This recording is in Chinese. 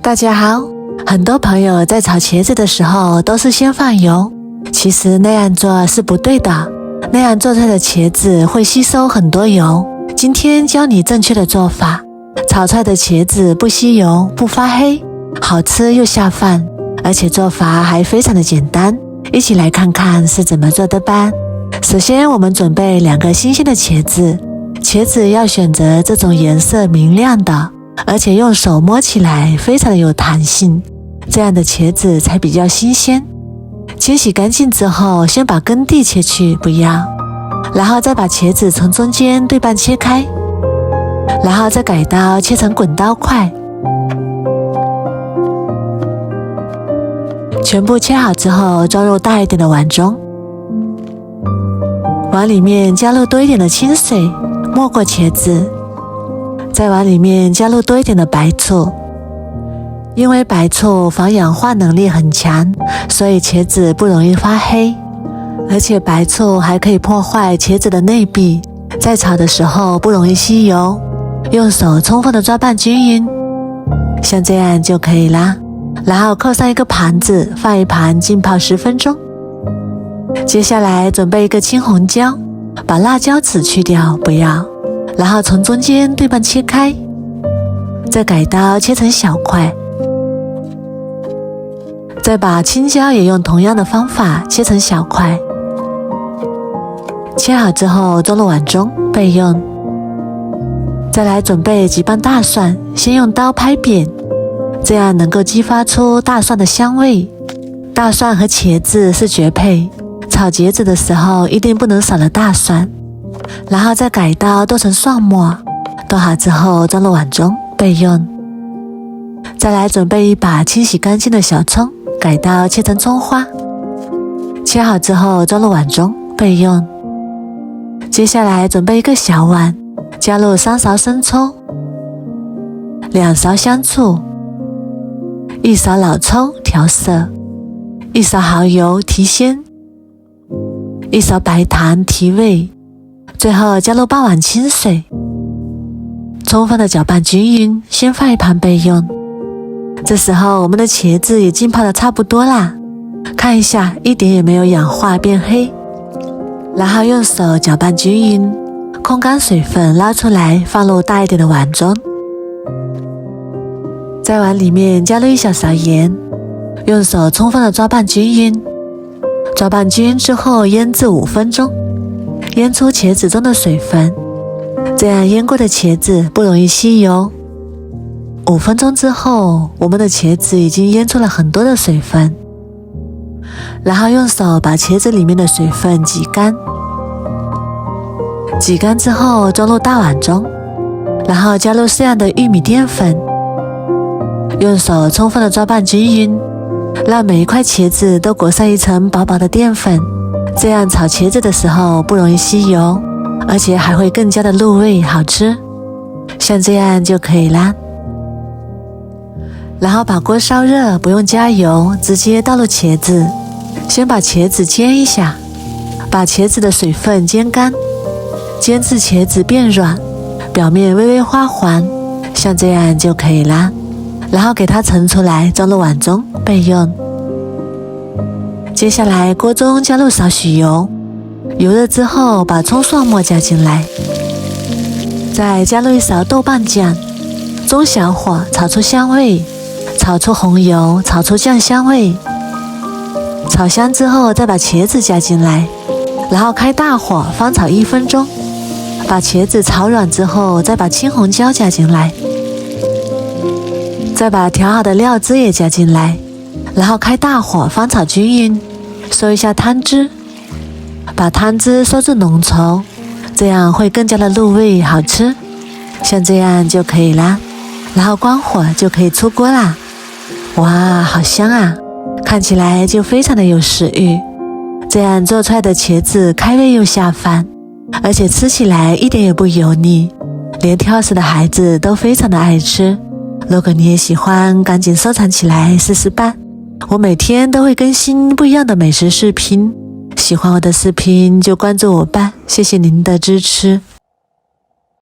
大家好，很多朋友在炒茄子的时候都是先放油，其实那样做是不对的，那样做出来的茄子会吸收很多油。今天教你正确的做法，炒出来的茄子不吸油，不发黑，好吃又下饭，而且做法还非常的简单，一起来看看是怎么做的吧。首先我们准备2个新鲜的茄子，茄子要选择这种颜色明亮的，而且用手摸起来非常的有弹性，这样的茄子才比较新鲜。清洗干净之后，先把根蒂切去，不要，然后再把茄子从中间对半切开，然后再改刀切成滚刀块，全部切好之后装入大一点的碗中，碗里面加入多一点的清水，没过茄子，在碗里面加入多一点的白醋，因为白醋防氧化能力很强，所以茄子不容易发黑，而且白醋还可以破坏茄子的内壁，在炒的时候不容易吸油。用手充分的抓拌均匀，像这样就可以啦。然后扣上一个盘子，放一盘浸泡10分钟。接下来准备一个青红椒，把辣椒籽去掉，不要，然后从中间对半切开，再改刀切成小块，再把青椒也用同样的方法切成小块，切好之后装入碗中备用。再来准备几瓣大蒜，先用刀拍扁，这样能够激发出大蒜的香味。大蒜和茄子是绝配，炒茄子的时候一定不能少了大蒜，然后再改刀剁成蒜末，剁好之后装入碗中备用。再来准备一把清洗干净的小葱，改刀切成葱花，切好之后装入碗中备用。接下来准备一个小碗，加入3勺生抽，2勺香醋，1勺老抽调色，1勺蚝油提鲜，1勺白糖提味，最后加入半碗清水，充分的搅拌均匀，先放一旁备用。这时候我们的茄子也浸泡的差不多啦，看一下一点也没有氧化变黑，然后用手搅拌均匀，控干水分捞出来，放入大一点的碗中，在碗里面加入1小勺盐，用手充分的抓拌均匀。抓拌均匀之后腌制5分钟，腌出茄子中的水分，这样腌过的茄子不容易吸油。5分钟之后，我们的茄子已经腌出了很多的水分，然后用手把茄子里面的水分挤干，挤干之后装入大碗中，然后加入适量的玉米淀粉，用手充分的抓拌均匀，让每一块茄子都裹上一层薄薄的淀粉，这样炒茄子的时候不容易吸油，而且还会更加的入味好吃。像这样就可以啦。然后把锅烧热，不用加油，直接倒入茄子，先把茄子煎一下，把茄子的水分煎干，煎至茄子变软，表面微微花黄，像这样就可以啦。然后给它盛出来，装入碗中备用。接下来锅中加入少许油，油热之后把葱蒜末加进来，再加入1勺豆瓣酱，中小火炒出香味，炒出红油，炒出酱香味。炒香之后再把茄子加进来，然后开大火翻炒1分钟，把茄子炒软之后再把青红椒加进来，再把调好的料汁也加进来，然后开大火翻炒均匀，收一下汤汁，把汤汁收至浓稠，这样会更加的入味好吃。像这样就可以啦，然后关火就可以出锅啦。哇，好香啊，看起来就非常的有食欲。这样做出来的茄子开胃又下饭，而且吃起来一点也不油腻，连挑食的孩子都非常的爱吃。如果你也喜欢，赶紧收藏起来试试吧。我每天都会更新不一样的美食视频，喜欢我的视频就关注我吧，谢谢您的支持。